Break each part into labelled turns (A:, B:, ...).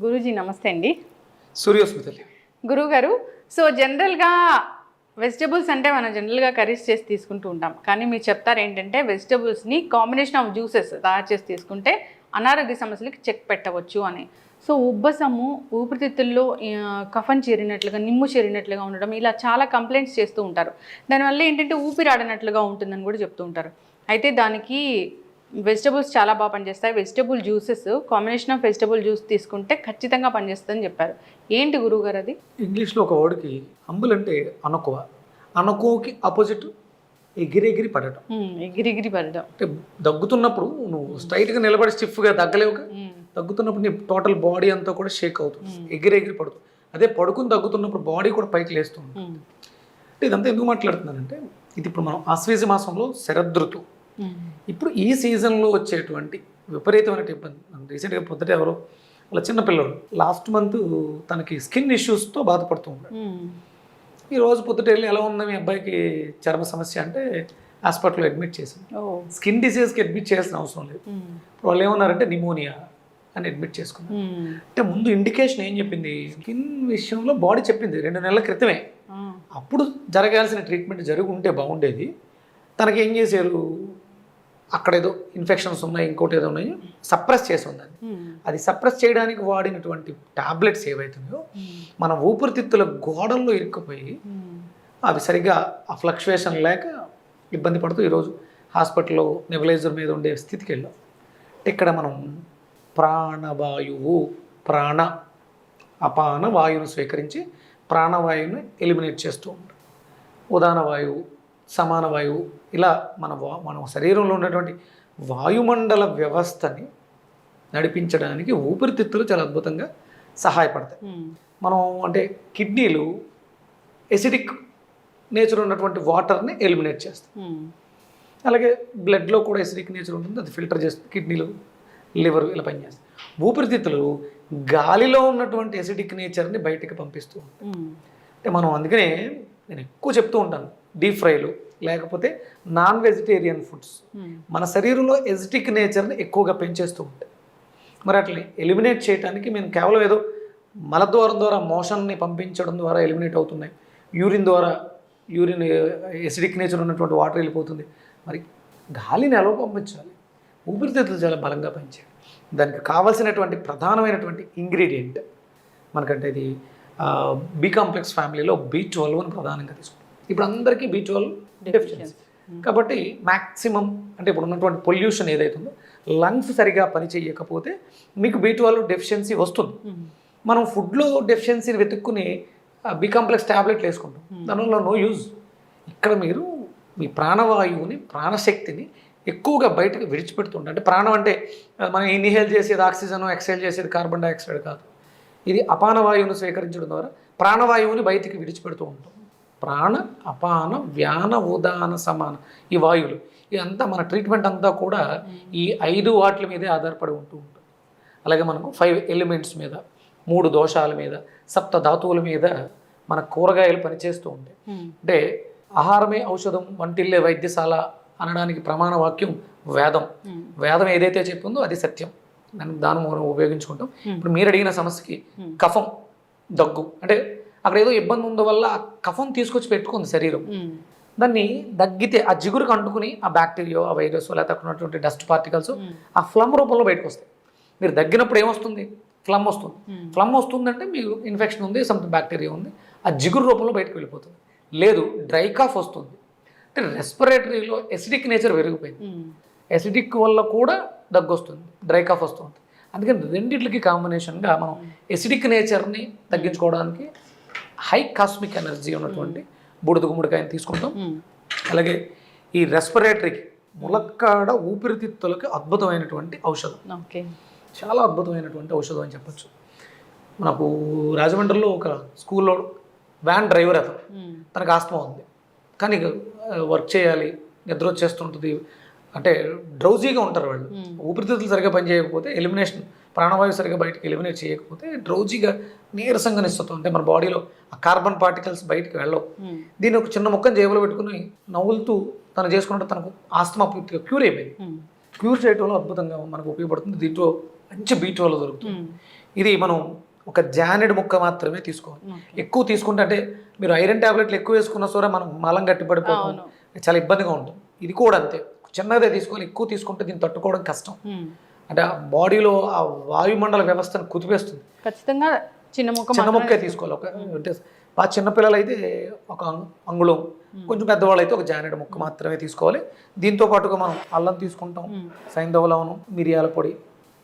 A: గురూజీ నమస్తే అండి.
B: సూర్యోస్మితలి
A: గురువుగారు, సో జనరల్గా వెజిటబుల్స్ అంటే మనం జనరల్గా కర్రీస్ చేసి తీసుకుంటూ ఉంటాం. కానీ మీరు చెప్తారు ఏంటంటే వెజిటబుల్స్ని కాంబినేషన్ ఆఫ్ జ్యూసెస్ తయారు చేసి తీసుకుంటే అనారోగ్య సమస్యలకి చెక్ పెట్టవచ్చు అని. సో ఉబ్బసము, ఊపిరితిత్తుల్లో కఫన్ చేరినట్లుగా, నిమ్ము చేరినట్లుగా ఉండడం, ఇలా చాలా కంప్లైంట్స్ చేస్తూ ఉంటారు. దానివల్ల ఏంటంటే ఊపిరాడనట్లుగా ఉంటుందని కూడా చెప్తూ ఉంటారు. అయితే దానికి వెజిటబుల్స్ చాలా బాగా పనిచేస్తాయి. Vegetable juices, combination of vegetable juice తీసుకుంటే ఖచ్చితంగా పనిచేస్తుందని చెప్పారు. ఏంటి గురువుగారు అది?
B: ఇంగ్లీష్లో ఒక వర్డ్కి హంబుల్ అంటే అనకువ, అనకువకి ఆపోజిట్ ఎగిరెగిరి పడటం.
A: ఎగిరిగిరి పడడం
B: అంటే దగ్గుతున్నప్పుడు నువ్వు స్ట్రైట్గా నిలబడి స్టిఫ్గా దగ్గలేవుగా, దగ్గుతున్నప్పుడు నీ టోటల్ బాడీ అంతా కూడా షేక్ అవుతుంది, ఎగిరెగిరి పడుతుంది. అదే పడుకుని దగ్గుతున్నప్పుడు బాడీ కూడా పైకి లేస్తుంది. అంటే ఇదంతా ఎందుకు మాట్లాడుతున్నానంటే, ఇది ఇప్పుడు మనం ఆశ్వేజ మాసంలో శరదృతు. ఇప్పుడు ఈ సీజన్లో వచ్చేటువంటి విపరీతమైన ఇబ్బంది. రీసెంట్గా పొద్దుట ఎవరో వాళ్ళ చిన్నపిల్లడు లాస్ట్ మంత్ తనకి స్కిన్ ఇష్యూస్తో బాధపడుతూ ఉన్నాడు. ఈరోజు పొద్దుట వెళ్ళి ఎలా ఉంది మీ అబ్బాయికి చర్మ సమస్య అంటే హాస్పిటల్లో అడ్మిట్ చేశాను. స్కిన్ డిసీజ్కి అడ్మిట్ చేయాల్సిన అవసరం లేదు. ఇప్పుడు వాళ్ళు ఏమన్నారంటే నిమోనియా అని అడ్మిట్ చేసుకున్నారు. అంటే ముందు ఇండికేషన్ ఏం చెప్పింది, స్కిన్ విషయంలో బాడీ చెప్పింది 2 నెలల క్రితమే. అప్పుడు జరగాల్సిన ట్రీట్మెంట్ జరిగి ఉంటే బాగుండేది. తనకి ఏం చేశారు, అక్కడ ఏదో ఇన్ఫెక్షన్స్ ఉన్నాయి, ఇంకోటి ఏదో ఉన్నాయి, సప్రెస్ చేసి ఉందని. అది సప్రెస్ చేయడానికి వాడినటువంటి టాబ్లెట్స్ ఏవైతున్నాయో మన ఊపిరితిత్తుల గోడల్లో ఇరుక్కుపోయి అవి సరిగ్గా ఆ ఫ్లక్చువేషన్ లేక ఇబ్బంది పడుతూ ఈరోజు హాస్పిటల్లో నెబులైజర్ మీద ఉండే స్థితికి వెళ్ళాం. ఇక్కడ మనం ప్రాణవాయువు, అపాన వాయువును స్వీకరించి ప్రాణవాయువుని ఎలిమినేట్ చేస్తూ ఉంటాం. ఉదాన వాయువు, సమాన వాయువు, ఇలా మన శరీరంలో ఉన్నటువంటి వాయుమండల వ్యవస్థని నడిపించడానికి ఊపిరితిత్తులు చాలా అద్భుతంగా సహాయపడతాయి. మనం అంటే కిడ్నీలు ఎసిడిక్ నేచర్ ఉన్నటువంటి వాటర్ని ఎలిమినేట్ చేస్తాయి. అలాగే బ్లడ్లో కూడా ఎసిడిక్ నేచర్ ఉంటుంది, అది ఫిల్టర్ చేస్తుంది. కిడ్నీలు, లివర్ ఇలా పనిచేస్తాయి. ఊపిరితిత్తులు గాలిలో ఉన్నటువంటి ఎసిడిక్ నేచర్ని బయటికి పంపిస్తూ ఉంటాయి. అంటే మనం అందుకనే నేను ఎక్కువ చెప్తూ ఉంటాను, డీప్ ఫ్రైలు లేకపోతే నాన్ వెజిటేరియన్ ఫుడ్స్ మన శరీరంలో ఎసిడిక్ నేచర్ని ఎక్కువగా పెంచేస్తూ ఉంటాయి. మరి అట్లా ఎలిమినేట్ చేయడానికి మేము కేవలం ఏదో మలద్వారం ద్వారా మోషన్ని పంపించడం ద్వారా ఎలిమినేట్ అవుతున్నాయి, యూరిన్ ఎసిడిక్ నేచర్ ఉన్నటువంటి వాటర్ వెళ్ళిపోతుంది. మరి గాలిని ఎలా పంపించాలి? ఊపిరితిత్తులు చాలా బలంగా పనిచేయాలి. దానికి కావాల్సినటువంటి ప్రధానమైనటువంటి ఇంగ్రీడియంట్ మనకంటే ఇది బి కాంప్లెక్స్ ఫ్యామిలీలో B12 అని ప్రధానంగా తీసుకుంటాం. ఇప్పుడు అందరికీ B12 డెఫిషియన్సీ. కాబట్టి మ్యాక్సిమం అంటే ఇప్పుడు ఉన్నటువంటి పొల్యూషన్ ఏదైతుందో లంగ్స్ సరిగా పనిచేయకపోతే మీకు B12 డెఫిషియన్సీ వస్తుంది. మనం ఫుడ్లో డెఫిషియన్సీని వెతుక్కుని బి కాంప్లెక్స్ ట్యాబ్లెట్లు వేసుకుంటాం, దానివల్ల నో యూజ్. ఇక్కడ మీరు మీ ప్రాణవాయువుని, ప్రాణశక్తిని ఎక్కువగా బయటకు విడిచిపెడుతుంటారు. అంటే ప్రాణం అంటే మనం ఇన్హేల్ చేసేది ఆక్సిజన్, ఎక్సైల్ చేసేది కార్బన్ డైఆక్సైడ్ కాదు. ఇది అపాన వాయువును స్వీకరించడం ద్వారా ప్రాణవాయువుని బయటికి విడిచిపెడుతూ ఉంటాం. ప్రాణ, అపాన, వ్యాన, ఉదాన, సమాన ఈ వాయువులు ఇదంతా మన ట్రీట్మెంట్ అంతా కూడా ఈ 5 వాట్ల మీదే ఆధారపడి ఉంటూ ఉంటుంది. అలాగే మనకు 5 ఎలిమెంట్స్ మీద, 3 దోషాల మీద, 7 ధాతువుల మీద మన కూరగాయలు పనిచేస్తూ ఉంటాయి. అంటే ఆహారమే ఔషధం, వంటిల్లే వైద్యశాల అనడానికి ప్రమాణ వాక్యం వేదం. వేదం ఏదైతే చెప్పిందో అది సత్యం, దాన్ని మనం ఉపయోగించుకుంటాం. ఇప్పుడు మీరు అడిగిన సమస్యకి కఫం, దగ్గు అంటే అక్కడ ఏదో ఇబ్బంది ఉందో వల్ల ఆ కఫం తీసుకొచ్చి పెట్టుకుంది శరీరం. దాన్ని దగ్గితే ఆ జిగురుకు అంటుకుని ఆ బ్యాక్టీరియా, ఆ వైరస్, లేకపోతే అక్కడ ఉన్నటువంటి డస్ట్ పార్టికల్స్ ఆ ఫ్లమ్ రూపంలో బయటకు వస్తాయి. మీరు దగ్గినప్పుడు ఏమొస్తుంది? ఫ్లమ్ వస్తుంది. ఫ్లమ్ వస్తుందంటే మీకు ఇన్ఫెక్షన్ ఉంది, సంథింగ్ బ్యాక్టీరియా ఉంది, ఆ జిగురు రూపంలో బయటకు వెళ్ళిపోతుంది. లేదు డ్రై కాఫ్ వస్తుంది అంటే రెస్పిరేటరీలో ఎసిడిక్ నేచర్ పెరిగిపోయింది. ఎసిడిక్ వల్ల కూడా దగ్గు వస్తుంది, డ్రై కాఫ్ వస్తుంది. అందుకని రెండింటికి కాంబినేషన్గా మనం ఎసిడిక్ నేచర్ని తగ్గించుకోవడానికి హై కాస్మిక్ ఎనర్జీ ఉన్నటువంటి బూడిద గుమ్మడికాయని తీసుకుంటాం. అలాగే ఈ రెస్పిరేటరీకి, ములక్కాడ ఊపిరితిత్తులకి అద్భుతమైనటువంటి ఔషధం, చాలా అద్భుతమైనటువంటి ఔషధం అని చెప్పచ్చు. మనకు రాజమండ్రిలో ఒక స్కూల్లో వ్యాన్ డ్రైవర్ అతను, తనకు ఆస్తమా ఉంది, కానీ వర్క్ చేయాలి, నిద్ర వచ్చేస్తుంటుంది, అంటే డ్రౌజీగా ఉంటారు వాళ్ళు. ఊపిరితిత్తులు సరిగ్గా పనిచేయకపోతే, ఎలిమినేషన్ ప్రాణవాయువు సరిగ్గా బయటకు ఎలిమినేట్ చేయకపోతే డ్రౌజీగా నీరసంగా నిస్తుంది. అంటే మన బాడీలో ఆ కార్బన్ పార్టికల్స్ బయటకు వెళ్ళవు. దీన్ని ఒక చిన్న ముక్కను జేబులో పెట్టుకుని నవ్వులుతూ తను చేసుకున్నట్టు తనకు ఆస్తమా పూర్తిగా క్యూర్ అయిపోయింది. క్యూర్ చేయడంలో అద్భుతంగా మనకు ఉపయోగపడుతుంది. దీంట్లో మంచి B12 దొరుకుతుంది. ఇది మనం ఒక జానెడ్ ముక్క మాత్రమే తీసుకోవాలి. ఎక్కువ తీసుకుంటే అంటే మీరు ఐరన్ ట్యాబ్లెట్లు ఎక్కువ వేసుకున్న సోరా మనం మలం గట్టి పడిపోతాం, చాలా ఇబ్బందిగా ఉంటుంది. ఇది కూడా అంతే, చిన్నదే తీసుకోవాలి. ఎక్కువ తీసుకుంటే దీన్ని తట్టుకోవడం కష్టం. అంటే ఆ బాడీలో ఆ వాయుమండల వ్యవస్థను కుదిపేస్తుంది.
A: ఖచ్చితంగా
B: చిన్న ముక్కే తీసుకోవాలి. ఒక అంటే బాగా చిన్నపిల్లలు అయితే ఒక అంగుళం, కొంచెం పెద్దవాళ్ళు అయితే ఒక జానెడ్ ముక్క మాత్రమే తీసుకోవాలి. దీంతో పాటుగా మనం అల్లం తీసుకుంటాం, సైంధవ లవణం, మిరియాల పొడి,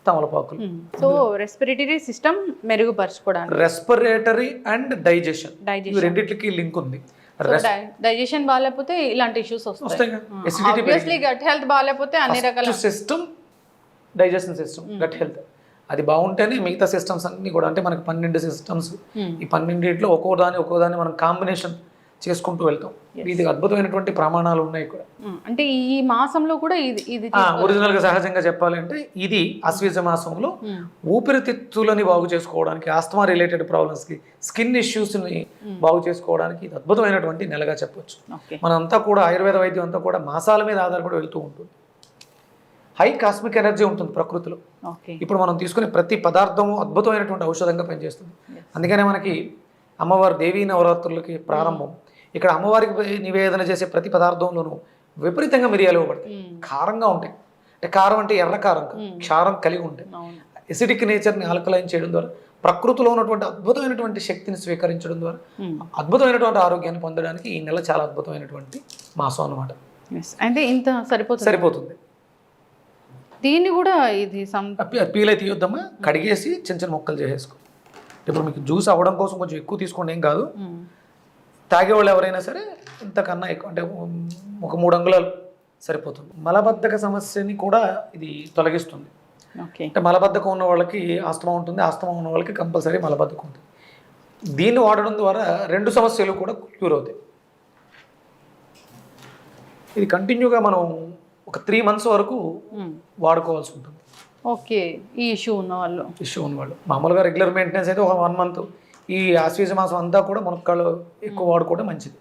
B: తమలపాకులు.
A: సో రెస్పిరేటరీ సిస్టమ్ మెరుగుపరచుకోవడానికి,
B: రెస్పిరేటరీ అండ్ డైజెషన్ ఈ రెండింటికి లింక్ ఉంది.
A: డైజెషన్ బాగాలేకపోతే ఇలాంటి ఇష్యూస్ వస్తాయి. ఆబ్వియస్లీ గట్ హెల్త్ బాగాలేకపోతే అన్ని రకాల
B: system, digestion system, gut health అది బాగుంటేనే మిగతా సిస్టమ్స్ అన్ని కూడా, అంటే మనకి 12 సిస్టమ్స్, ఈ 12 ఒక్కో దాన్ని మనం కాంబినేషన్ చేసుకుంటూ వెళ్తాం. ఇది అద్భుతమైనటువంటి ప్రమాణాలు ఉన్నాయి ఇక్కడ.
A: అంటే ఈ మాసంలో కూడా ఇది
B: ఒరిజినల్ గా సహజంగా చెప్పాలంటే ఇది ఆశ్వీజ మాసంలో ఊపిరితిత్తులని బాగు చేసుకోవడానికి, ఆస్తమా రిలేటెడ్ ప్రాబ్లమ్స్ కి, స్కిన్ ఇష్యూస్ ని బాగు చేసుకోవడానికి ఇది అద్భుతమైనటువంటి నెలగా చెప్పొచ్చు. మనంతా కూడా ఆయుర్వేద వైద్యం అంతా కూడా మాసాల మీద ఆధారపడి వెళ్తూ ఉంటుంది. హై కాస్మిక్ ఎనర్జీ ఉంటుంది ప్రకృతిలో. ఇప్పుడు మనం తీసుకునే ప్రతి పదార్థము అద్భుతమైనటువంటి ఔషధంగా పనిచేస్తుంది. అందుకనే మనకి అమ్మవారి దేవీ నవరాత్రులకి ప్రారంభం, ఇక్కడ అమ్మవారికి నివేదన చేసే ప్రతి పదార్థంలోనూ విపరీతంగా మిరియాలు ఇవ్వబడతాయి. కారంగా ఉంటాయి. అంటే కారం అంటే ఎర్ర కారం, క్షారం కలిగి ఉంటాయి. ఎసిడిక్ నేచర్ని ఆల్కలైన్ చేయడం ద్వారా, ప్రకృతిలో ఉన్నటువంటి అద్భుతమైనటువంటి శక్తిని స్వీకరించడం ద్వారా అద్భుతమైనటువంటి ఆరోగ్యాన్ని పొందడానికి ఈ నెల చాలా అద్భుతమైనటువంటి మాసం అన్నమాట.
A: అంటే ఇంత సరిపోతుంది. దీన్ని కూడా ఇది
B: పీల్ అయితే తీయొద్దమ్మా, కడిగేసి చిన్న చిన్న ముక్కలు చేసేసుకో. ఇప్పుడు మీకు జ్యూస్ అవ్వడం కోసం కొంచెం ఎక్కువ తీసుకోండి, ఏం కాదు. తాగేవాళ్ళు ఎవరైనా సరే ఇంతకన్నా ఎక్కువ, అంటే ఒక 3 అంగుళాలు సరిపోతుంది. మలబద్ధక సమస్యని కూడా ఇది తొలగిస్తుంది. అంటే మలబద్ధకం ఉన్న వాళ్ళకి ఆస్తమా ఉంటుంది, ఆస్తమా ఉన్న వాళ్ళకి కంపల్సరీ మలబద్ధకం ఉంటుంది. దీన్ని వాడడం ద్వారా 2 సమస్యలు కూడా క్యూర్ అవుతాయి. ఇది కంటిన్యూగా మనం ఒక 3 months వరకు వాడుకోవాల్సి ఉంటుంది.
A: ఓకే, ఈ ఇష్యూ ఉన్న వాళ్ళు
B: మామూలుగా రెగ్యులర్ మెయింటెనెన్స్ అయితే ఒక 1 month. ఈ ఆశ్వీజ మాసం అంతా కూడా మునక్కాళ్ళు ఎక్కువ వాడుకోవడం మంచిది.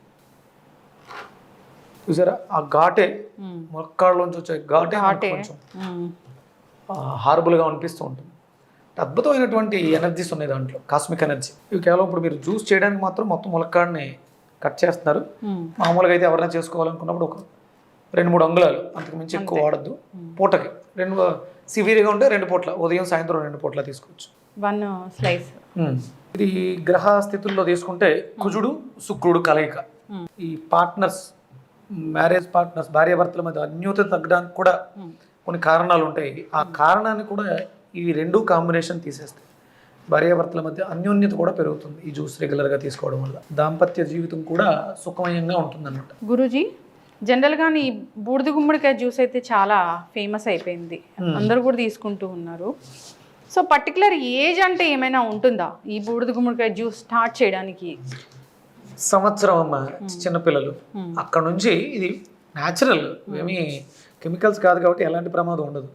B: చూసారా ఆ ఘాటే, మునక్కాళ్ళలోంచి వచ్చే ఘాటే కొంచెం హార్బుల్గా అనిపిస్తూ ఉంటుంది. అద్భుతమైనటువంటి ఎనర్జీస్ ఉన్నాయి దాంట్లో, కాస్మిక్ ఎనర్జీ. ఇవి కేవలం ఇప్పుడు మీరు జ్యూస్ చేయడానికి మాత్రం మొత్తం ములక్కాడిని కట్ చేస్తున్నారు. మామూలుగా అయితే ఎవరైనా చేసుకోవాలనుకున్నప్పుడు ఒక 2-3 అంగుళాలు, అంతకు మించి ఎక్కువ వాడద్దు. పూటకి 2 సివియర్గా ఉంటే 2 పూట్ల, ఉదయం సాయంత్రం 2 పూట్ల తీసుకోవచ్చు.
A: 1 slice.
B: ఇది గ్రహ స్థితుల్లో తీసుకుంటే కుజుడు శుక్రుడు కలయిక. ఈ పార్ట్నర్స్, మ్యారేజ్ పార్ట్నర్స్, భార్యాభర్తల మధ్య అన్యోన్యత తగ్గడానికి కూడా కొన్ని కారణాలు ఉంటాయి. ఆ కారణాన్ని కూడా ఈ 2 కాంబినేషన్ తీసేస్తాయి. భార్యాభర్తల మధ్య అన్యోన్యత కూడా పెరుగుతుంది ఈ జ్యూస్ రెగ్యులర్గా తీసుకోవడం వల్ల. దాంపత్య జీవితం కూడా సుఖమయంగా ఉంటుంది అన్నమాట.
A: గురూజీ, జనరల్గానే ఈ బూడిద గుమ్మడికాయ జ్యూస్ అయితే చాలా ఫేమస్ అయిపోయింది, అందరూ కూడా తీసుకుంటూ ఉన్నారు. సో పర్టికులర్ ఏజ్ అంటే ఏమైనా ఉంటుందా ఈ బూడిద గుమ్మడికాయ జ్యూస్ స్టార్ట్ చేయడానికి?
B: సంవత్సరం అమ్మ, చిన్నపిల్లలు. అక్కడ నుంచి ఇది న్యాచురల్, ఏమీ కెమికల్స్ కాదు కాబట్టి ఎలాంటి ప్రమాదం ఉండదు.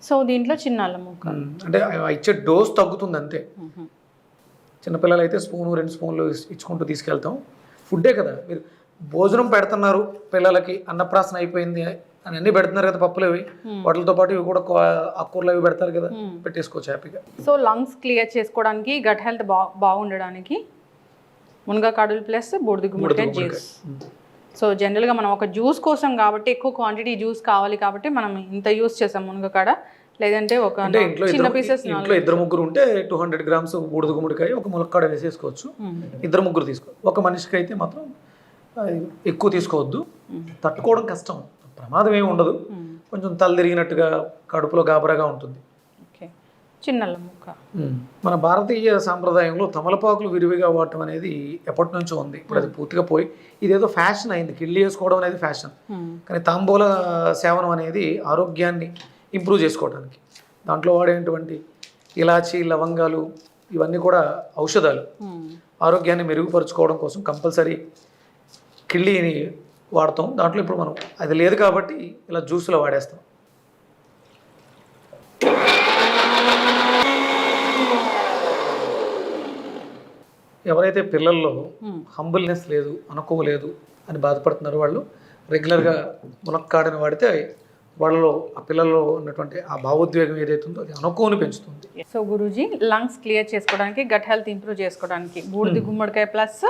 A: సో దీంట్లో చిన్న అల్లం ముక్క,
B: అంటే ఇచ్చే డోస్ తగ్గుతుంది అంతే. చిన్నపిల్లలు అయితే 1-2 స్పూన్లు ఇచ్చుకుంటూ తీసుకెళ్తాం. ఫుడ్డే కదా, మీరు భోజనం పెడుతున్నారు పిల్లలకి, అన్నప్రాసన అయిపోయింది అని అన్నీ పెడుతున్నారు కదా, పప్పులు అవి, వాటితో పాటు ఇవి కూడా ఆకుకూరలు అవి పెడతారు కదా, పెట్టేసుకోవచ్చు హ్యాపీగా.
A: సో లంగ్స్ క్లియర్ చేసుకోవడానికి, గట్ హెల్త్ బాగుండడానికి మునగకాడులు ప్లస్ బూడిద గుమ్మడికాయ జ్యూస్. సో జనరల్గా మనం ఒక జ్యూస్ కోసం కాబట్టి, ఎక్కువ క్వాంటిటీ జ్యూస్ కావాలి కాబట్టి మనం ఇంత యూస్ చేసాం మునగకాడ. లేదంటే ఒక చిన్న పీసెస్,
B: ఇంట్లో 2-3 ఉంటే 200 grams బూడిద గుమ్మడికాయ ఒక ములక్కాడ వేసేసుకోవచ్చు. 2-3 తీసుకోవచ్చు. ఒక మనిషికి అయితే మాత్రం ఎక్కువ తీసుకోవద్దు, తట్టుకోవడం కష్టం. ప్రమాదం ఏమి ఉండదు, కొంచెం తల తిరిగినట్టుగా, కడుపులో గాబరాగా ఉంటుంది.
A: చిన్న అల్లం ముక్క.
B: మన భారతీయ సాంప్రదాయంలో తమలపాకులు విరివిగా వాడటం అనేది ఎప్పటి నుంచో ఉంది. ఇప్పుడు అది పూర్తిగా పోయి ఇదేదో ఫ్యాషన్ అయింది, కిళ్ళి వేసుకోవడం అనేది ఫ్యాషన్. కానీ తాంబూల సేవనం అనేది ఆరోగ్యాన్ని ఇంప్రూవ్ చేసుకోవడానికి, దాంట్లో వాడేటువంటి ఇలాచీ, లవంగాలు ఇవన్నీ కూడా ఔషధాలు. ఆరోగ్యాన్ని మెరుగుపరుచుకోవడం కోసం కంపల్సరీ కిళ్ళిని వాడతాం. దాంట్లో ఇప్పుడు మనం అది లేదు కాబట్టి ఇలా జ్యూస్లో వాడేస్తాం. ఎవరైతే పిల్లల్లో హంబుల్నెస్ లేదు, అనుకోలేదు అని బాధపడుతున్నారో వాళ్ళు రెగ్యులర్గా మునక్కాడని వాడితే వాళ్ళలో ఆ పిల్లల్లో ఉన్నటువంటి ఆ భావోద్వేగం ఏదైతే ఉందో అది అనుకోని పెంచుతుంది.
A: సో గురూజీ, లంగ్స్ క్లియర్ చేసుకోవడానికి, గట్ హెల్త్ ఇంప్రూవ్ చేసుకోవడానికి బూడిది గుమ్మడికాయ ప్లస్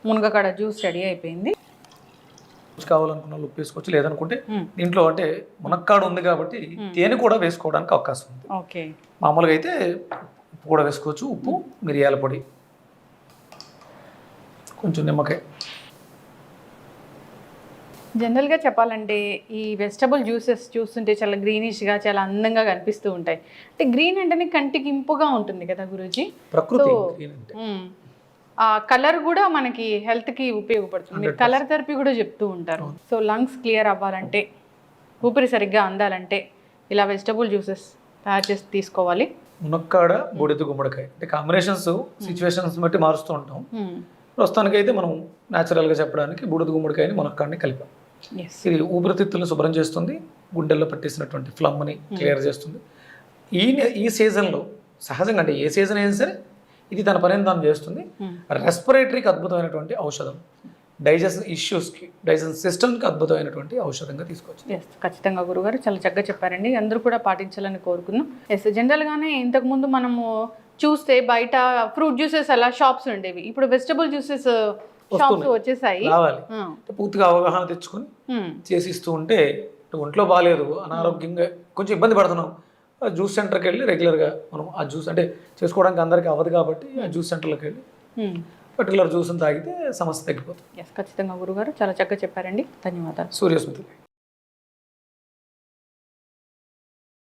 A: మునగకాడ జ్యూస్ రెడీ అయిపోయింది.
B: కావాలనుకున్న వాళ్ళు ఉప్పు వేసుకోవచ్చు, లేదనుకుంటే దీంట్లో అంటే మునక్కాడు ఉంది కాబట్టి తేనె కూడా వేసుకోవడానికి అవకాశం ఉంది.
A: ఓకే,
B: మామూలుగా అయితే ఉప్పు కూడా వేసుకోవచ్చు, ఉప్పు, మిరియాల పొడి, కొంచెం నిమ్మకాయ.
A: జనరల్గా చెప్పాలంటే ఈ వెజిటబుల్ జ్యూసెస్ చూస్తుంటే చాలా గ్రీనిష్గా, చాలా అందంగా కనిపిస్తూ ఉంటాయి. అంటే గ్రీన్ అంటేనే కంటికి ఇంపుగా ఉంటుంది కదా గురూజీ.
B: ప్రకృతి
A: So,
B: green అంటే.
A: ఆ కలర్ కూడా మనకి హెల్త్కి ఉపయోగపడుతుంది. కలర్ థెరపీ కూడా చెప్తూ ఉంటారు. సో లంగ్స్ క్లియర్ అవ్వాలంటే, ఊపిరి సరిగ్గా అందాలంటే ఇలా వెజిటబుల్ జ్యూసెస్ తయారు చేసి తీసుకోవాలి.
B: మునక్కాడ, బూడిద గుమ్మడికాయ అంటే కాంబినేషన్స్ సిచ్యువేషన్స్ బట్టి మారుస్తూ ఉంటాం. ప్రస్తుతానికి అయితే మనం న్యాచురల్గా చెప్పడానికి బూడిద గుమ్మడికాయని మునక్కాడని కలిపాం.
A: ఎస్,
B: ఇది ఊపిరితిత్తులను శుభ్రం చేస్తుంది, గుండెల్లో పట్టేసినటువంటి ఫ్లమ్ని క్లియర్ చేస్తుంది. ఈ సీజన్లో సహజంగా అంటే ఏ సీజన్ అయినా సరే ఇది తన పనిని తాను చేస్తుంది. రెస్పిరేటరీకి అద్భుతమైనటువంటి ఔషధం, డైజెషన్ ఇష్యూస్కి, డైజెషన్ సిస్టమ్కి అద్భుతమైనటువంటి ఔషధంగా తీసుకోవచ్చు.
A: ఎస్, ఖచ్చితంగా గురుగారు చాలా చక్కగా చెప్పారండి. అందరూ కూడా పాటించాలని కోరుకున్నాం. ఎస్, జనరల్గానే ఇంతకుముందు మనము చూస్తే బయట ఫ్రూట్ జ్యూసెస్ అలా షాప్స్ ఉండేవి. ఇప్పుడు వెజిటబుల్ జ్యూసెస్ షాప్స్ వచ్చేసాయి.
B: రావాలి, పూర్తిగా అవగాహన తెచ్చుకొని చేసిస్తూ ఉంటే ఒంట్లో బాగాలేదు, అనారోగ్యంగా కొంచెం ఇబ్బంది పడుతున్నాం, జ్యూస్ సెంటర్కి వెళ్ళి రెగ్యులర్గా మనం ఆ జ్యూస్ అంటే చేసుకోవడానికి అందరికీ అవ్వదు కాబట్టి ఆ జ్యూస్ సెంటర్లోకి వెళ్ళి పర్టికులర్ జ్యూస్ని తాగితే సమస్య తగ్గిపోతుంది.
A: ఎస్, ఖచ్చితంగా గురుగారు చాలా చక్కగా చెప్పారండి. ధన్యవాదాలు.
B: సూర్యస్మృతి.